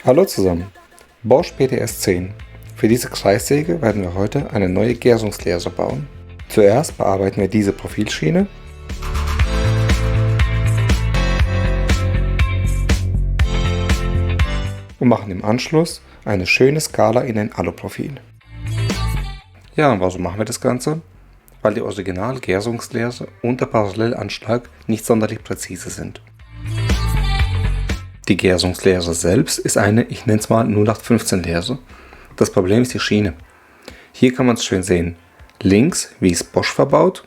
Hallo zusammen, Bosch PTS 10. Für diese Kreissäge werden wir heute eine neue Gärungslehre bauen. Zuerst bearbeiten wir diese Profilschiene. Und machen im Anschluss eine schöne Skala in ein Aluprofil. Ja, und warum machen wir das Ganze? Weil die Original-Gärungslehre und der Parallelanschlag nicht sonderlich präzise sind. Die Gärungslehre selbst ist eine, ich nenne es mal 0815-Lehre. Das Problem ist die Schiene. Hier kann man es schön sehen. Links, wie es Bosch verbaut,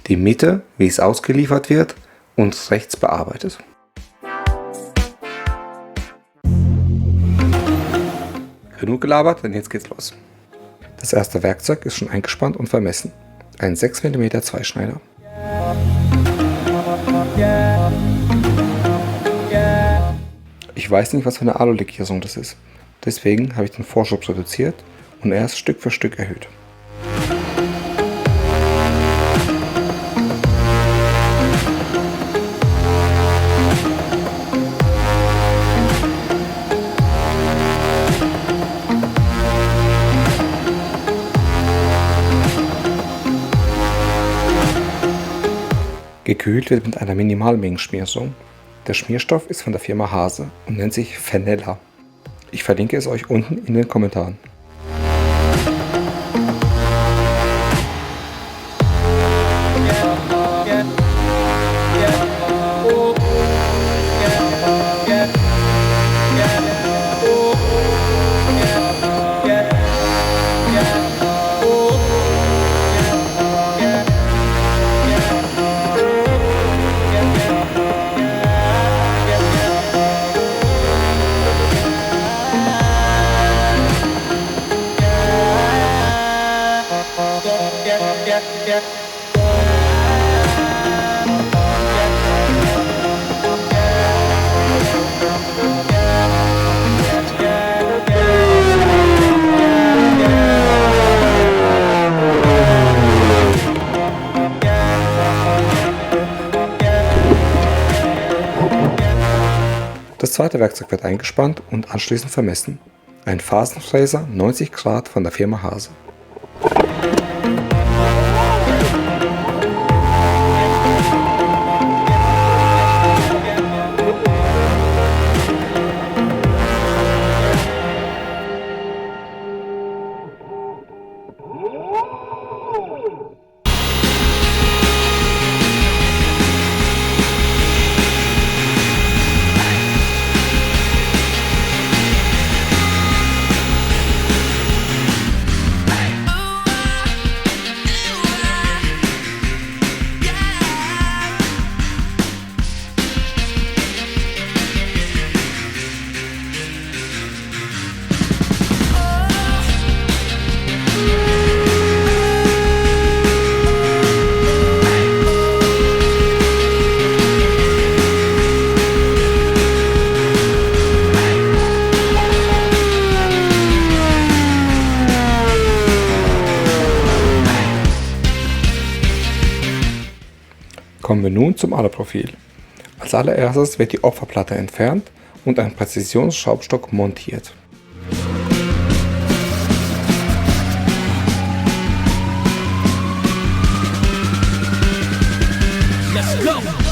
die Mitte, wie es ausgeliefert wird und rechts bearbeitet. Genug gelabert, denn jetzt geht's los. Das erste Werkzeug ist schon eingespannt und vermessen. Ein 6 mm Zweischneider. Ich weiß nicht, was für eine Alulegierung das ist. Deswegen habe ich den Vorschub reduziert und erst Stück für Stück erhöht. Gekühlt wird mit einer Minimalmengenschmierung. Der Schmierstoff ist von der Firma Hase und nennt sich Fenella. Ich verlinke es euch unten in den Kommentaren. Das zweite Werkzeug wird eingespannt und anschließend vermessen. Ein Phasenfräser 90 Grad von der Firma Hase. Kommen wir nun zum Aluprofil. Als allererstes wird die Opferplatte entfernt und ein Präzisionsschraubstock montiert. Let's go!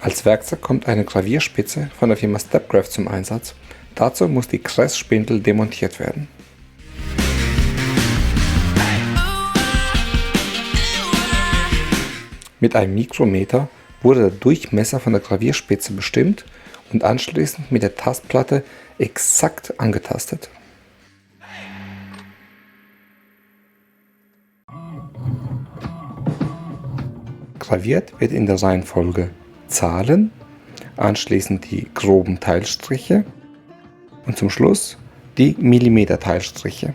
Als Werkzeug kommt eine Gravierspitze von der Firma Stepcraft zum Einsatz. Dazu muss die Kressspindel demontiert werden. Mit einem Mikrometer wurde der Durchmesser von der Gravierspitze bestimmt und anschließend mit der Tastplatte exakt angetastet. Graviert wird in der Reihenfolge Zahlen, anschließend die groben Teilstriche und zum Schluss die Millimeter-Teilstriche.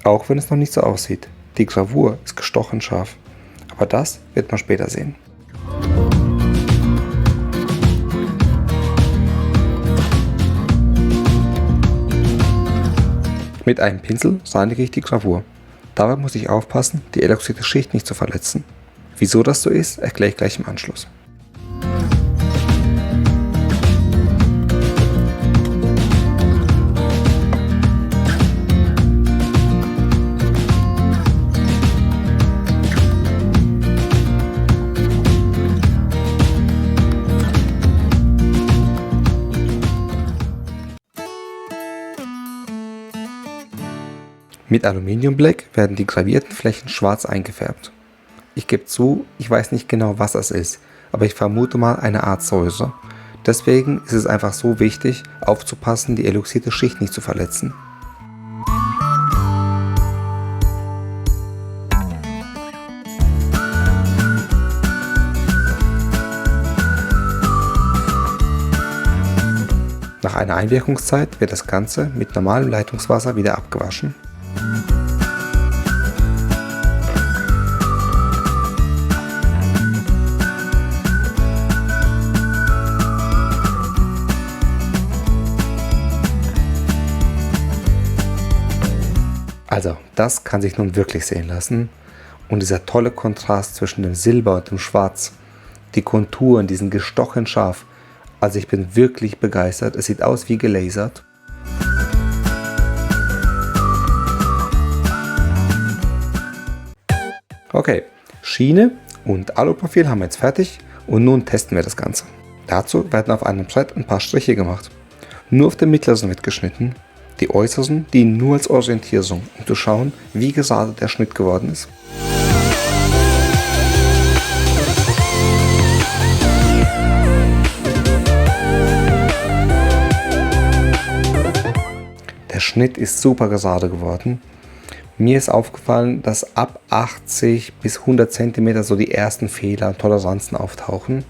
Auch wenn es noch nicht so aussieht. Die Gravur ist gestochen scharf. Aber das wird man später sehen. Mit einem Pinsel reinige ich die Gravur. Dabei muss ich aufpassen, die eloxierte Schicht nicht zu verletzen. Wieso das so ist, erkläre ich gleich im Anschluss. Mit Aluminium Black werden die gravierten Flächen schwarz eingefärbt. Ich gebe zu, ich weiß nicht genau, was es ist, aber ich vermute mal eine Art Säure. Deswegen ist es einfach so wichtig, aufzupassen, die eloxierte Schicht nicht zu verletzen. Nach einer Einwirkungszeit wird das Ganze mit normalem Leitungswasser wieder abgewaschen. Also, das kann sich nun wirklich sehen lassen. Und dieser tolle Kontrast zwischen dem Silber und dem Schwarz, die Konturen, die sind gestochen scharf. Also ich bin wirklich begeistert. Es sieht aus wie gelasert. Okay, Schiene und Aluprofil haben wir jetzt fertig und nun testen wir das Ganze. Dazu werden auf einem Brett ein paar Striche gemacht. Nur auf den mittleren wird geschnitten. Die äußeren dienen nur als Orientierung, um zu schauen, wie gerade der Schnitt geworden ist. Der Schnitt ist super gerade geworden. Mir ist aufgefallen, dass ab 80 bis 100 cm so die ersten Fehler und Toleranzen auftauchen.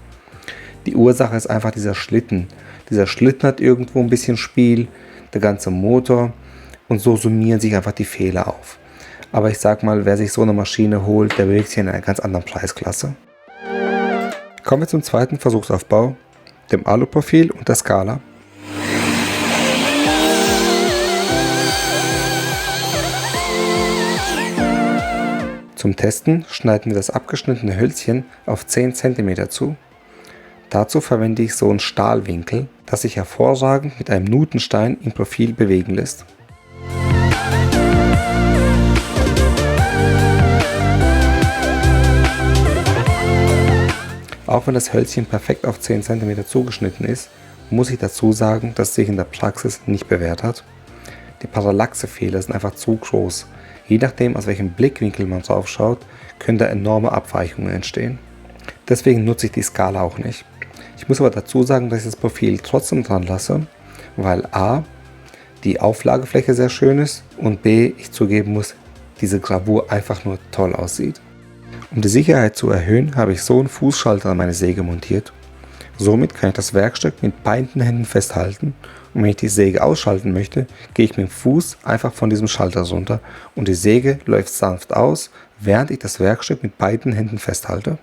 Die Ursache ist einfach dieser Schlitten. Dieser Schlitten hat irgendwo ein bisschen Spiel, der ganze Motor, und so summieren sich einfach die Fehler auf. Aber ich sag mal, wer sich so eine Maschine holt, der bewegt sich in einer ganz anderen Preisklasse. Kommen wir zum zweiten Versuchsaufbau, dem Aluprofil und der Skala. Zum Testen schneiden wir das abgeschnittene Hölzchen auf 10 cm zu. Dazu verwende ich so einen Stahlwinkel, das sich hervorragend mit einem Nutenstein im Profil bewegen lässt. Auch wenn das Hölzchen perfekt auf 10 cm zugeschnitten ist, muss ich dazu sagen, dass es sich in der Praxis nicht bewährt hat. Die Parallaxefehler sind einfach zu groß. Je nachdem, aus welchem Blickwinkel man drauf schaut, können da enorme Abweichungen entstehen. Deswegen nutze ich die Skala auch nicht. Ich muss aber dazu sagen, dass ich das Profil trotzdem dran lasse, weil a. die Auflagefläche sehr schön ist und b. ich zugeben muss, diese Gravur einfach nur toll aussieht. Um die Sicherheit zu erhöhen, habe ich so einen Fußschalter an meine Säge montiert. Somit kann ich das Werkstück mit beiden Händen festhalten und wenn ich die Säge ausschalten möchte, gehe ich mit dem Fuß einfach von diesem Schalter runter und die Säge läuft sanft aus, während ich das Werkstück mit beiden Händen festhalte.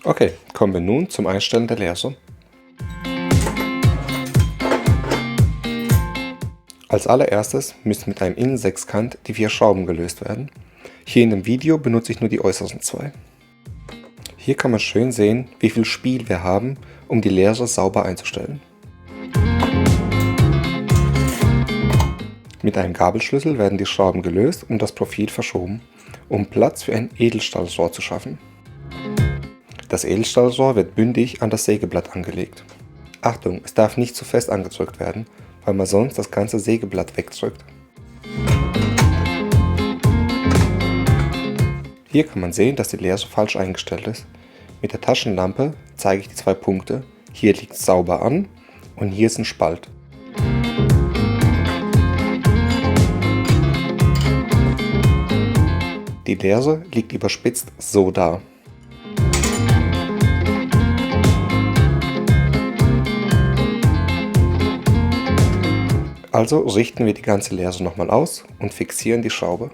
Okay, kommen wir nun zum Einstellen der Lehre. Als allererstes müssen mit einem Innensechskant die 4 Schrauben gelöst werden. Hier in dem Video benutze ich nur die äußeren 2. Hier kann man schön sehen, wie viel Spiel wir haben, um die Lehre sauber einzustellen. Mit einem Gabelschlüssel werden die Schrauben gelöst und das Profil verschoben, um Platz für ein Edelstahlrohr zu schaffen. Das Edelstahlrohr wird bündig an das Sägeblatt angelegt. Achtung, es darf nicht zu fest angedrückt werden, weil man sonst das ganze Sägeblatt wegdrückt. Hier kann man sehen, dass die Lehre falsch eingestellt ist. Mit der Taschenlampe zeige ich die 2 Punkte. Hier liegt es sauber an und hier ist ein Spalt. Die Lehre liegt überspitzt so da. Also richten wir die ganze Lerse nochmal aus und fixieren die Schraube.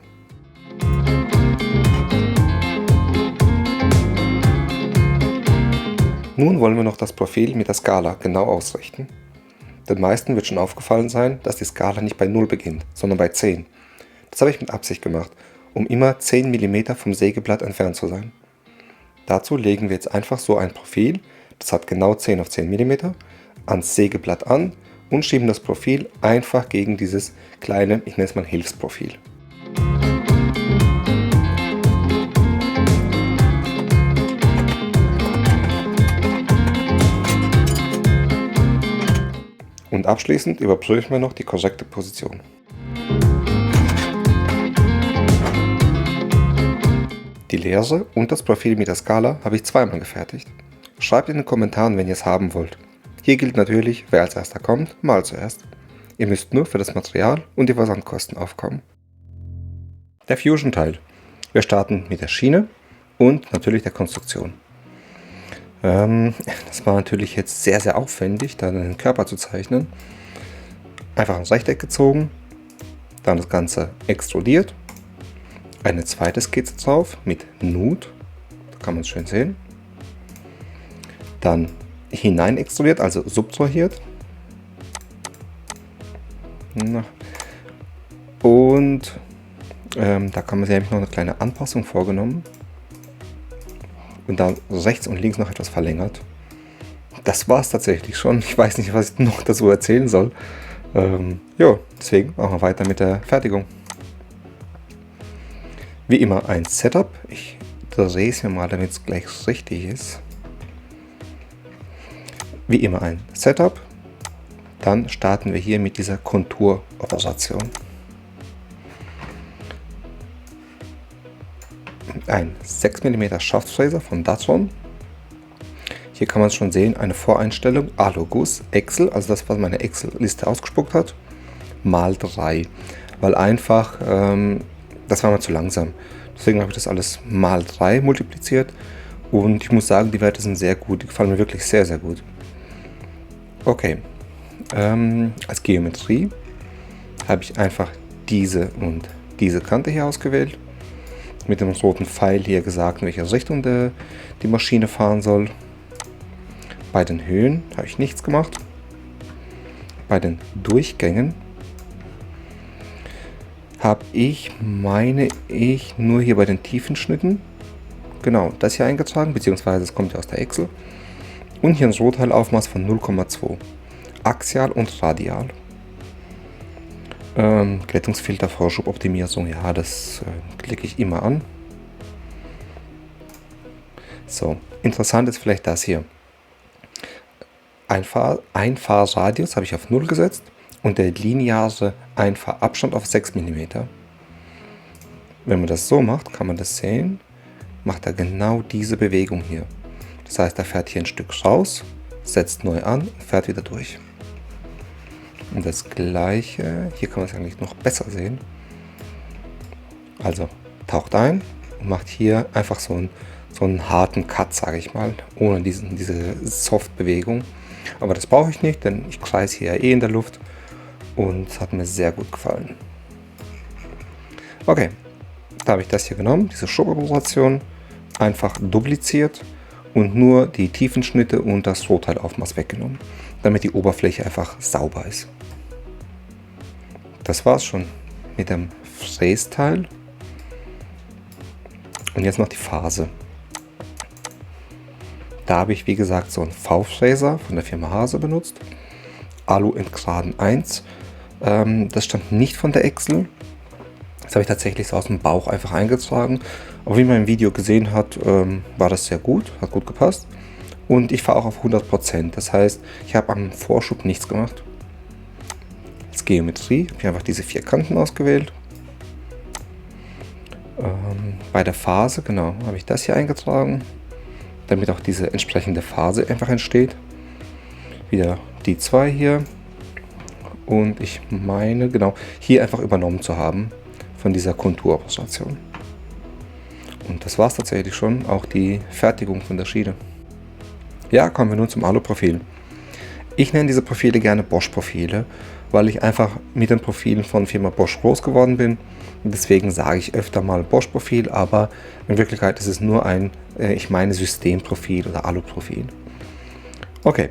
Nun wollen wir noch das Profil mit der Skala genau ausrichten. Den meisten wird schon aufgefallen sein, dass die Skala nicht bei 0 beginnt, sondern bei 10. Das habe ich mit Absicht gemacht, um immer 10 mm vom Sägeblatt entfernt zu sein. Dazu legen wir jetzt einfach so ein Profil, das hat genau 10 auf 10 mm, ans Sägeblatt an und schieben das Profil einfach gegen dieses kleine, ich nenne es mal Hilfsprofil. Und abschließend überprüfen wir noch die korrekte Position. Die Lerse und das Profil mit der Skala habe ich zweimal gefertigt. Schreibt in den Kommentaren, wenn ihr es haben wollt. Hier gilt natürlich, wer als erster kommt, mal zuerst. Ihr müsst nur für das Material und die Versandkosten aufkommen. Der Fusion-Teil. Wir starten mit der Schiene und natürlich der Konstruktion. Das war natürlich jetzt sehr, sehr aufwendig, dann den Körper zu zeichnen. Einfach ein Rechteck gezogen, dann das Ganze extrudiert, eine zweite Skizze drauf mit Nut, da kann man es schön sehen. Dann hinein extrudiert, also subtrahiert. Und da kann man sich nämlich noch eine kleine Anpassung vorgenommen. Und dann rechts und links noch etwas verlängert. Das war es tatsächlich schon. Ich weiß nicht, was ich noch dazu erzählen soll. Ja, deswegen machen wir weiter mit der Fertigung. Wie immer ein Setup. Ich drehe es mir mal, damit es gleich richtig ist. Wie immer ein Setup. Dann starten wir hier mit dieser Konturoperation. Ein 6 mm Schaftfräser von Datron. Hier kann man es schon sehen, eine Voreinstellung Aluguss Excel, also das, was meine Excel-Liste ausgespuckt hat, mal 3. Weil einfach, das war mir zu langsam. Deswegen habe ich das alles mal 3 multipliziert. Und ich muss sagen, die Werte sind sehr gut. Die gefallen mir wirklich sehr, sehr gut. Okay. Als Geometrie habe ich einfach diese und diese Kante hier ausgewählt. Mit dem roten Pfeil hier gesagt, in welche Richtung die Maschine fahren soll. Bei den Höhen habe ich nichts gemacht. Bei den Durchgängen habe ich, meine ich, nur hier bei den Tiefenschnitten, genau, das hier eingetragen, beziehungsweise es kommt ja aus der Excel. Und hier ein Rohteilaufmaß von 0,2. Axial und radial. Glättungsfilter, Vorschuboptimierung, ja, das klicke ich immer an. So, interessant ist vielleicht das hier. Einfahrradius habe ich auf 0 gesetzt und der lineare Einfahrabstand auf 6 mm. Wenn man das so macht, kann man das sehen, macht er genau diese Bewegung hier. Das heißt, er fährt hier ein Stück raus, setzt neu an und fährt wieder durch. Und das gleiche, hier kann man es eigentlich noch besser sehen. Also taucht ein und macht hier einfach so einen harten Cut, sage ich mal, ohne diese Soft-Bewegung. Aber das brauche ich nicht, denn ich kreise hier in der Luft und es hat mir sehr gut gefallen. Okay, da habe ich das hier genommen, diese Schuboperation, einfach dupliziert und nur die Tiefenschnitte und das Rohteilaufmaß weggenommen, damit die Oberfläche einfach sauber ist. Das war's schon mit dem Frästeil. Und jetzt noch die Phase. Da habe ich, wie gesagt, so einen V-Fräser von der Firma Hase benutzt. Alu in Graden 1. Das stand nicht von der Excel. Das habe ich tatsächlich so aus dem Bauch einfach eingetragen. Aber wie man im Video gesehen hat, war das sehr gut, hat gut gepasst. Und ich fahre auch auf 100%. Das heißt, ich habe am Vorschub nichts gemacht. Als Geometrie habe ich einfach diese 4 Kanten ausgewählt. Bei der Phase, genau, habe ich das hier eingetragen, damit auch diese entsprechende Phase einfach entsteht. Wieder die 2 hier. Und ich meine, genau, hier einfach übernommen zu haben von dieser Konturoperation. Und das war es tatsächlich schon, auch die Fertigung von der Schiene. Ja, kommen wir nun zum Aluprofil. Ich nenne diese Profile gerne Bosch-Profile, weil ich einfach mit den Profilen von Firma Bosch groß geworden bin. Und deswegen sage ich öfter mal Bosch-Profil, aber in Wirklichkeit ist es nur ein, ich meine Systemprofil oder Alu-Profil. Okay,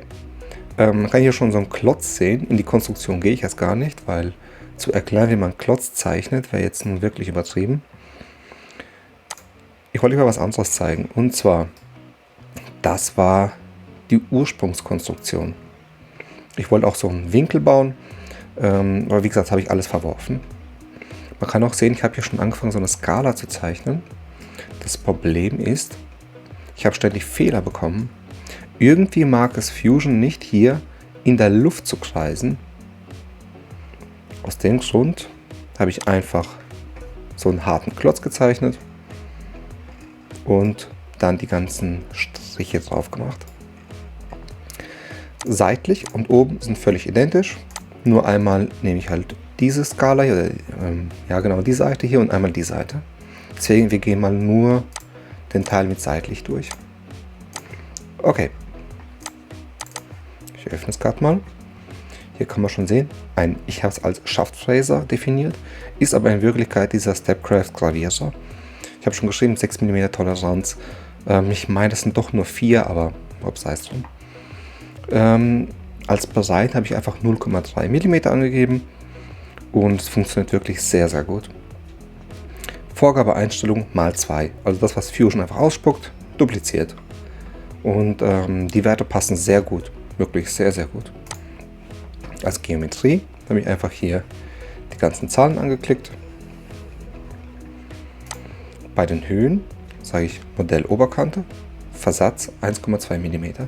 man kann hier schon so einen Klotz sehen. In die Konstruktion gehe ich jetzt gar nicht, weil zu erklären, wie man einen Klotz zeichnet, wäre jetzt nun wirklich übertrieben. Ich wollte euch mal was anderes zeigen. Und zwar, das war die Ursprungskonstruktion. Ich wollte auch so einen Winkel bauen, aber wie gesagt, habe ich alles verworfen. Man kann auch sehen, ich habe hier schon angefangen, so eine Skala zu zeichnen. Das Problem ist, ich habe ständig Fehler bekommen. Irgendwie mag es Fusion nicht, hier in der Luft zu kreisen. Aus dem Grund habe ich einfach so einen harten Klotz gezeichnet und dann die ganzen Striche drauf gemacht. Seitlich und oben sind völlig identisch. Nur einmal nehme ich halt diese Skala hier, oder, ja genau die Seite hier und einmal die Seite. Deswegen, wir gehen mal nur den Teil mit seitlich durch. Okay. Ich öffne es gerade mal. Hier kann man schon sehen, ich habe es als Schaftfräser definiert, ist aber in Wirklichkeit dieser Stepcraft Gravierer. Ich habe schon geschrieben, 6 mm Toleranz. Ich meine, das sind doch nur 4, aber ob sei es drum. Als Breite habe ich einfach 0,3 mm angegeben und es funktioniert wirklich sehr, sehr gut. Vorgabeeinstellung mal 2, also das, was Fusion einfach ausspuckt, dupliziert. Und die Werte passen sehr gut, wirklich sehr, sehr gut. Als Geometrie habe ich einfach hier die ganzen Zahlen angeklickt. Bei den Höhen sage ich Modell Oberkante, Versatz 1,2 mm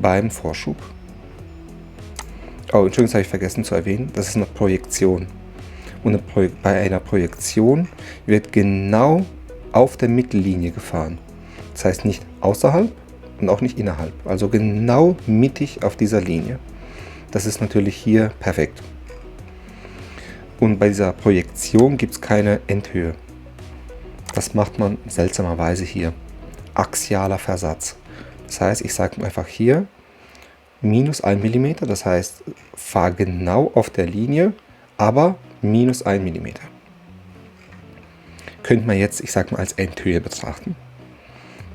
beim Vorschub. Oh, Entschuldigung, das habe ich vergessen zu erwähnen, das ist eine Projektion. Und bei einer Projektion wird genau auf der Mittellinie gefahren. Das heißt nicht außerhalb und auch nicht innerhalb, also genau mittig auf dieser Linie. Das ist natürlich hier perfekt. Und bei dieser Projektion gibt es keine Endhöhe. Das macht man seltsamerweise hier. Axialer Versatz. Das heißt, ich sage einfach hier minus 1 mm, das heißt, fahr genau auf der Linie, aber minus 1 mm. Könnte man jetzt, ich sage mal, als Endhöhe betrachten.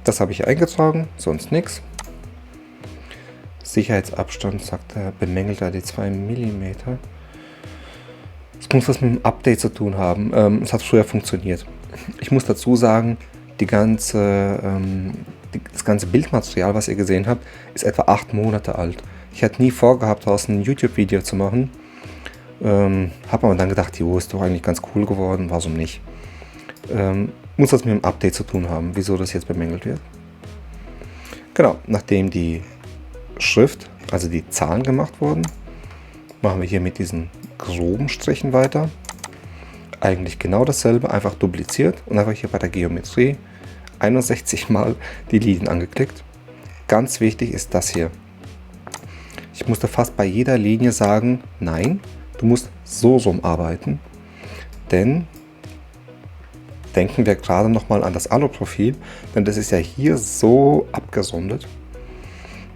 Das habe ich hier eingetragen, sonst nichts. Sicherheitsabstand, sagt er, bemängelt er die 2 mm. Das muss was mit dem Update zu tun haben. Es hat früher funktioniert. Ich muss dazu sagen, das ganze Bildmaterial, was ihr gesehen habt, ist etwa 8 Monate alt. Ich hatte nie vorgehabt, daraus ein YouTube-Video zu machen. Habe aber dann gedacht, jo, ist doch eigentlich ganz cool geworden, warum nicht? Muss das mit dem Update zu tun haben, wieso das jetzt bemängelt wird. Genau, nachdem die Schrift, also die Zahlen gemacht wurden, machen wir hier mit diesen groben Strichen weiter. Eigentlich genau dasselbe, einfach dupliziert und einfach hier bei der Geometrie 61 Mal die Linien angeklickt. Ganz wichtig ist das hier. Ich musste fast bei jeder Linie sagen, nein, du musst so rum arbeiten, denn denken wir gerade nochmal an das Alu-Profil, denn das ist ja hier so abgerundet.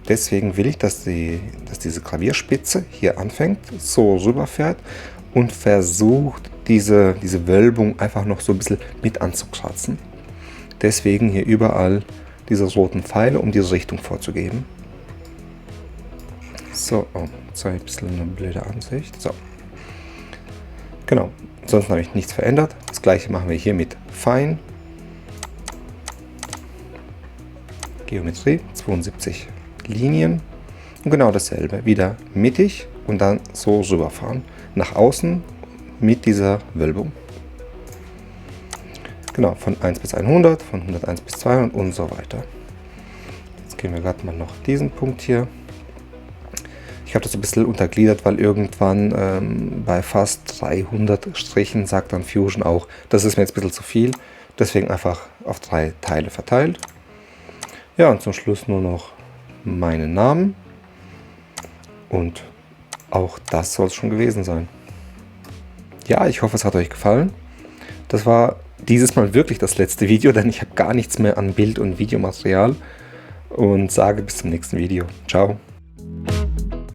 Deswegen will ich, dass diese Gravierspitze hier anfängt, so rüberfährt und versucht, diese Wölbung einfach noch so ein bisschen mit anzukratzen. Deswegen hier überall diese roten Pfeile, um diese Richtung vorzugeben. So, oh, jetzt habe ich ein bisschen eine blöde Ansicht. So. Genau, sonst habe ich nichts verändert. Das gleiche machen wir hier mit Fein. Geometrie, 72 Linien. Und genau dasselbe. Wieder mittig und dann so rüberfahren. Nach außen mit dieser Wölbung. Genau, von 1 bis 100, von 101 bis 200 und so weiter. Jetzt gehen wir gerade mal noch diesen Punkt hier. Ich habe das ein bisschen untergliedert, weil irgendwann bei fast 300 Strichen sagt dann Fusion auch, das ist mir jetzt ein bisschen zu viel. Deswegen einfach auf 3 Teile verteilt. Ja, und zum Schluss nur noch meinen Namen. Und auch das soll es schon gewesen sein. Ja, ich hoffe, es hat euch gefallen. Das war dieses Mal wirklich das letzte Video, denn ich habe gar nichts mehr an Bild- und Videomaterial. Und sage bis zum nächsten Video. Ciao.